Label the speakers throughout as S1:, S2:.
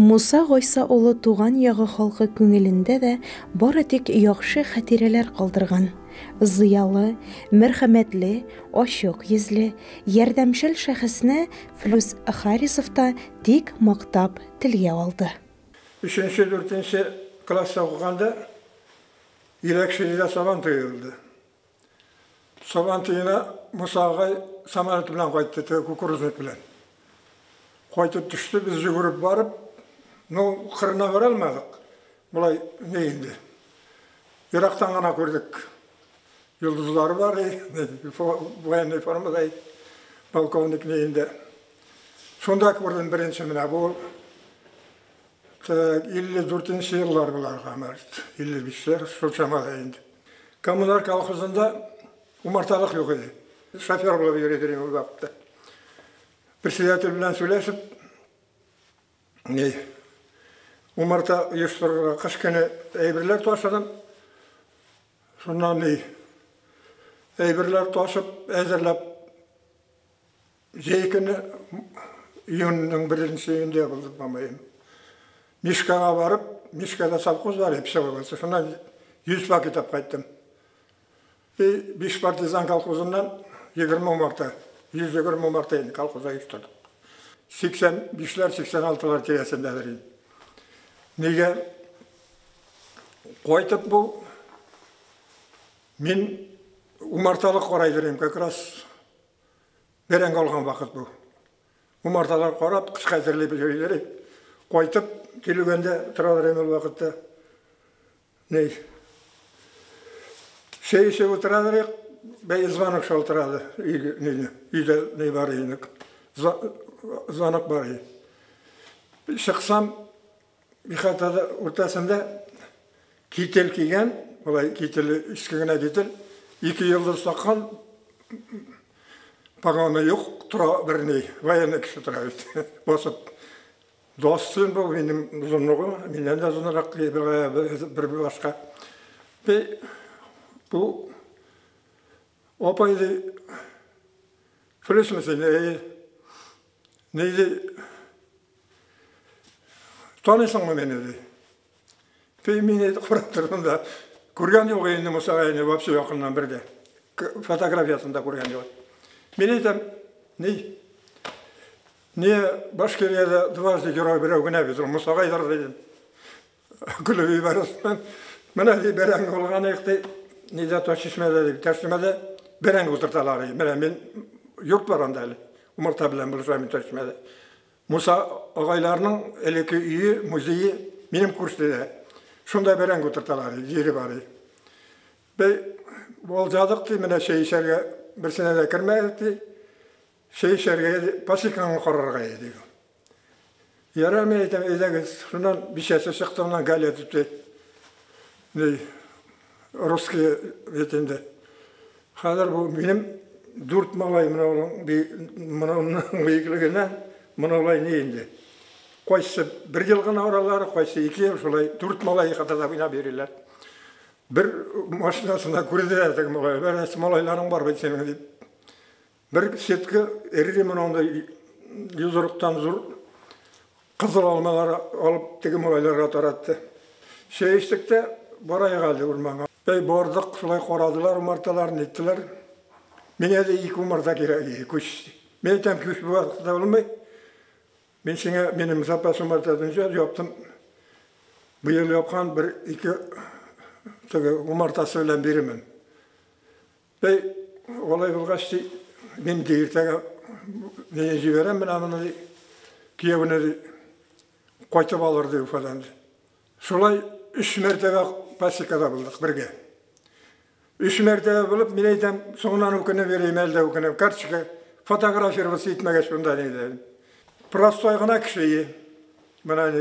S1: Муса Гайса улы туган ягы халкы күңелендә дә бары тик яхшы хатирәләр калдырган. Зыялы, мәрхәмәтле, ачык йөзле, ярдәмчел шәхесне Флүс Харисовта тик мактап телгә алды.
S2: 3-4 класста укыганда Иләкше'дә сабан тыйылды. Сабан тыйына Муса агай самолет белән кайтты, кукурузник белән. Кайтып төште, без жүгереп барып, кырына бара алмадык. Булай не инде. Ерактан гына күрдек. Йолдызлары бар, военный формада, полковник не инде. Шунда күрдем беренче менә бу 54 еллар буларга мәрт. 55-ләр шул чамада инде. Коммунар колхозында умарталык юк иде. Шофер булып йөридер ул вакытта. Председатель белән сөйләшеп, умарта оештырырга кыш көне әйберләр ташыдым. Шуннан әйберләр ташып, әзерләп, җәй көне июньнең 1-нче булды мамаем. Мишкага барып, Мишкада совхоз бар, все булды. Шуннан 100 пакет алып кайттым. 5 партизан колхозыннан 20 марта, 120 марта колхозга йөрттүк. 85-ләр, 86-лар тирәсендәдер. Нигә кайтып бу мин умарталык карайдырым, как раз берәң алган вакыт бу. Умарталар карап, кышка әзерләп йөриләр. Кайтып килгәндә торалар ул вакытта. Шәйше утырадыр, бәй звонок шалтырады. Өйдә не бар иде. Звонок бар иде. Шықсам, ихатада уртасында кител кигән, булай кителе искегенә кител, 2 йылдыз таккан, погоны юк, тора берни, военный кеше тора иде. Басып, достым бу минем зонногым, миннән дә зоннарак бер башка. Bu opaydı Filiz mesela neydi tanısan mı beni dedi. Peymini kuratırdım da kurgan yok yine Musa'ya vapsi yakından bir de fotoğrafyasında kurgan yok. Beni de niye başkiriyede duvarda gürü bir evine bitir Musa'ya gider dedim. Gülübü barasından bana bir bereng olğan ekti. Nida taşışmada, taşışmada bereng oturtalar. Men yurt var anda. Umurta bilen buluşam taşışmada. Musa ağaylarının eleki üyü, müzeyi benim kursda. Şunda bereng oturtalar, yeri var. Ve olcadıktı, mene şehirge bir senede kirmeydi. Şehirge pasikanı kararga yedi. Yaramıydım, ederiz. Şundan bir şeyse çıktığından gayet tuttu. Ruski vetinde. Hazır bu benim 4 malay mınavının beyikligine mınavlay neyindi. Koysa 1 yıl gana oraları, koysa 2 yıl şolay 4 malayı katada bina verirler. Bir maşinasında kurediler malay. Beresi malayların var senin deyip. Bir setki eriri mınavında yüzürükten zor kızıl almaları alıp teki malayları tarattı. Şeyistikte baraya kaldı urmana. Borduk, şulay koradılar, umartalarını ettiler. Mene de 2 umarta kerek, kuş. Men tam kuş bu vakitte olmay. Men şuna benim zapas umartadan yaptım. Bu yıl yapkan 1-2 umartası bilen birimin. Olay bulgaçtı, men deyirtege neye jiberen, ben amına kiyevine koytup alırdı falan. Şulay 3 mertebe pasikada bulduk birge. 3 mertebe bulup, men aytam, soňdan okuna bereyim, elde okuna. Karşıka fotografer bolsa etmege şunda deydi. Prostoy gana kişiyi, bana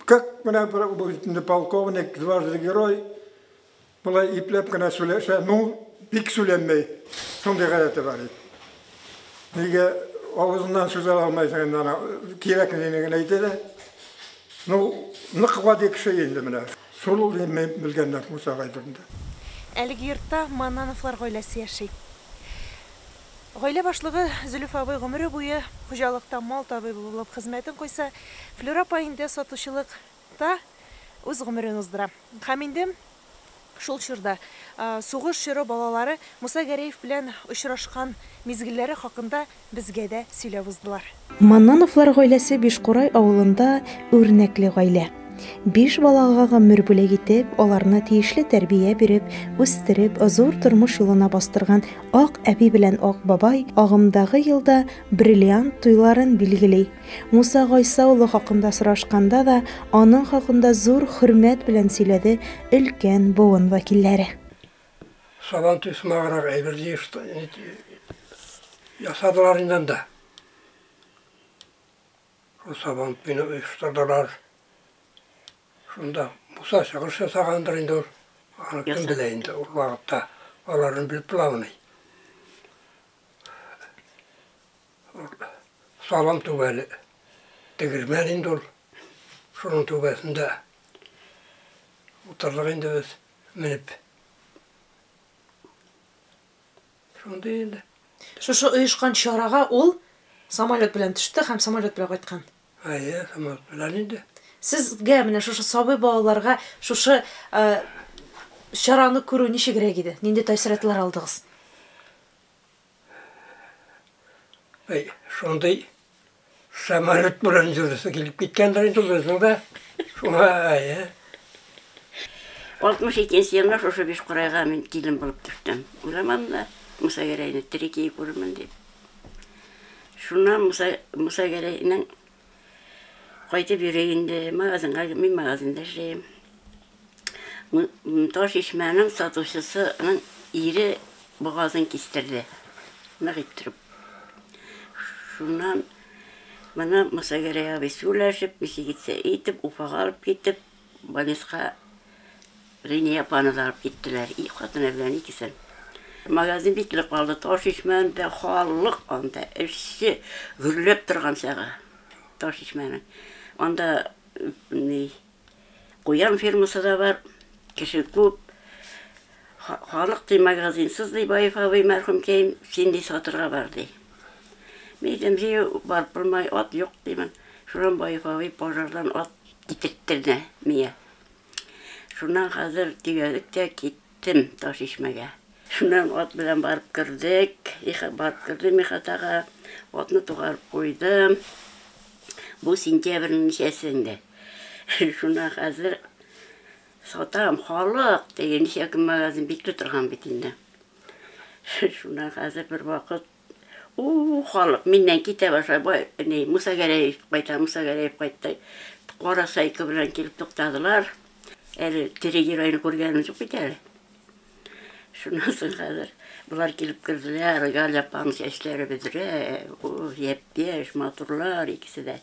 S2: как bu polkovnik, дважды герой, bulay iplep gana söyleşe, pek söylenmey. Şonday gaýaty bar. Nige ağzından söz almaysan da kerekligini aytdı. Nıqva kişi indi mene. Şol bilgenler Musa gaýdyrynda.
S1: Әлеге йортта Маннановлар гаиләсе яши. Гаилә башлыгы Зөлф абый гомере буе хуҗалыкта мал табибы булып хезмәтен куйса, Флюра апа инде сатучылыкта үз гомерен уздыра. Һәм инде шул чорда сугыш чоры балалары Муса Гәрәев белән очрашкан мизгилләре хакында безгә дә сөйләп уздылар. Маннановлар гаиләсе Бишкурай авылында үрнәкле гаилә. 5 балага гомер бүләк итеп, аларны тиешле тәрбия биреп, үстереп, зур тормыш юлына бастырган Ак әби белән Ак бабай агымдагы елда бриллиант туйларын билгели. Муса Гайса улы хакында сорашканда да, аның хакында зур хөрмәт белән сөйләде өлкән буын вәкилләре.
S2: Сабан тусмагырак әйбер ясадылар инде да. Сабан бине ыштырдылар. Шунда Муса чыгыш жасагандыр инде ул. Аны кем белә инде ул вакытта аларын билеп буламыни. Салам түбәле тегермән инде ул. Шуның түбәсендә утырдык инде без менеп. Шунда инде.
S1: Шушы оешкан чарага ул самолет белән төште һәм самолет белән кайткан.
S2: Әйе, самолет белән инде.
S1: Сезгә менә шушы сабый балаларга шушы чараны күрү ничегрәк иде? Нинди тәэсиратлар алдыгыз?
S2: Шундай самолет белән жүрүсе килеп киткәндер инде безнең дә. Шуңа әйе.
S3: 62 елда шушы Бишкурайга мен килен булып төштем. Уйламадым да Муса Гәрәйне тирекей күрермен дип. Шуннан Муса Гәрәйнең кайтып йөрегендә магазинга мен магазинда эшләйм. Таш ишмәнең сатучысының ире бугазын кистерде. Нык иттереп. Шуннан менә Муса Гәрәйгә бисүләшеп, бисигитсә итеп, Уфага алып китеп, больницага Рения апаны алып киттеләр. Хатыны белән икесен. Магазин битлек калды. Таш ишмәндә халык анда эшче гөрләп торган чагы. Таш ишмәнең. Анда куян фирмасы да бар. Кеше күп. Халык ди магазинсыз ди Баев абый мәрхүм кейм синди сатырга бар ди. Мен җыя барып булмай ат юк димен. Шуннан Баев абый пожардан ат китерттерде мия. Шуннан хәзер тигәлек тә киттем Таш ишмәгә. Шуннан ат белән барып кердек. Барып кердем хатага. Атны тугарып куйдым. Бу сентябрьнең ничәсендә. Шуннан хәзер сатам халык дигән ничә көн магазин бикле торган бит инде. Шуннан хәзер бер вакыт халык миннән китә башлый. Муса Гәрәев кайтты. Кара сайкы белән килеп туктадылар. Әле Терегирайны күргәнем юк бит әле. Шуннан соң хәзер булар килеп керделәр, галяпан чәчләре бедрә, япь-яшь матурлар икесе дә.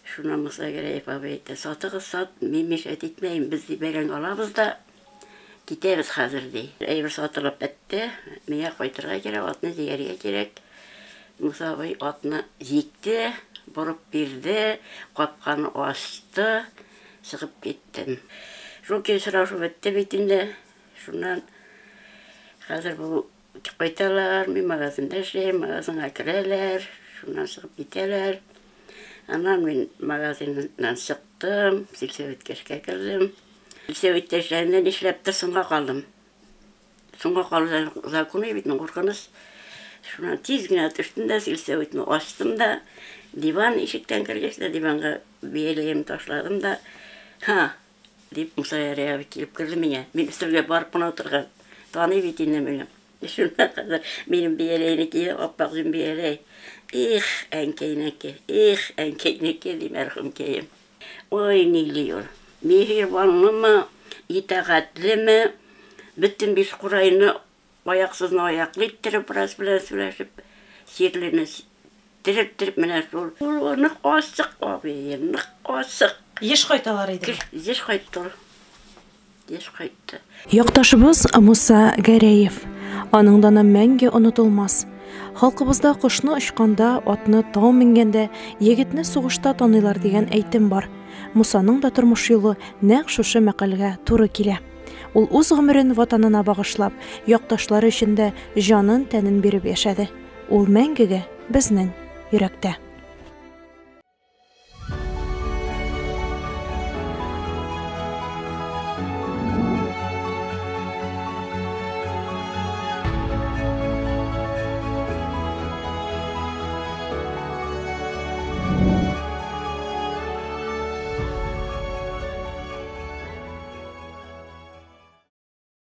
S3: Шуннан Муса Гәрәев абый әйтте, сатыгыз сат, мин мишәт итмәйм, без бәрәң алабыз да китәбез хәзер ди. Әйбер сатылып бетте, миңа кайтырга кирәк, атны дигәргә кирәк. Муса абый атны җикте, борып бирде, капканы ачты, чыгып киттем. Шул кешрашу бетте бит инде. Шуннан хәзер бу кайталар, мин магазинда эшләйм, магазинга керәләр, шуннан чыгып китәләр. Аннан мин магазиннан чыктым, сельсоветка эшкә кердем. Сельсоветта эшләгәндә эшләп соңга калдым. Соңга калды законы бит, куркыныч. Шуннан тиз генә төштем дә сельсоветны ачтым да, диван ишектән кергәч тә диванга бияләем ташладым да, дип Муса Гәрәев килеп керде миңа. Мин өстәлгә барып кына утырган. Таный бит инде мине. Шуннан хәзер минем бияләйне киеп, аппак җим бияләй. Әнкәйнеке, әнкәйнеке ди мәрхүм кейем. Ой, нилиyor. Мехрибанлымы, итәгатьлеме, бөтен Бишкурайны аяксызны аяклы иттереп, раз белән сөйләшеп, сирлене тиреп менә шул. Нык ачык абый, нык ачык.
S1: Еш кайталар иде.
S3: Еш кайтты.
S1: Якташыбыз Муса Гәрәев. Аның даны мәңге онытылмас. Халкыбызда кошны очканда, атны тау менгәндә, егетне сугышта таныйлар дигән әйтем бар. Мусаның да тормыш юлы нәкъ шушы мәкалгә туры килә. Ул үз гомерен ватанына багышлап, якташлары өчен дә җанын, тәнен биреп яшәде. ул мәңгегә безнең йөрәктә.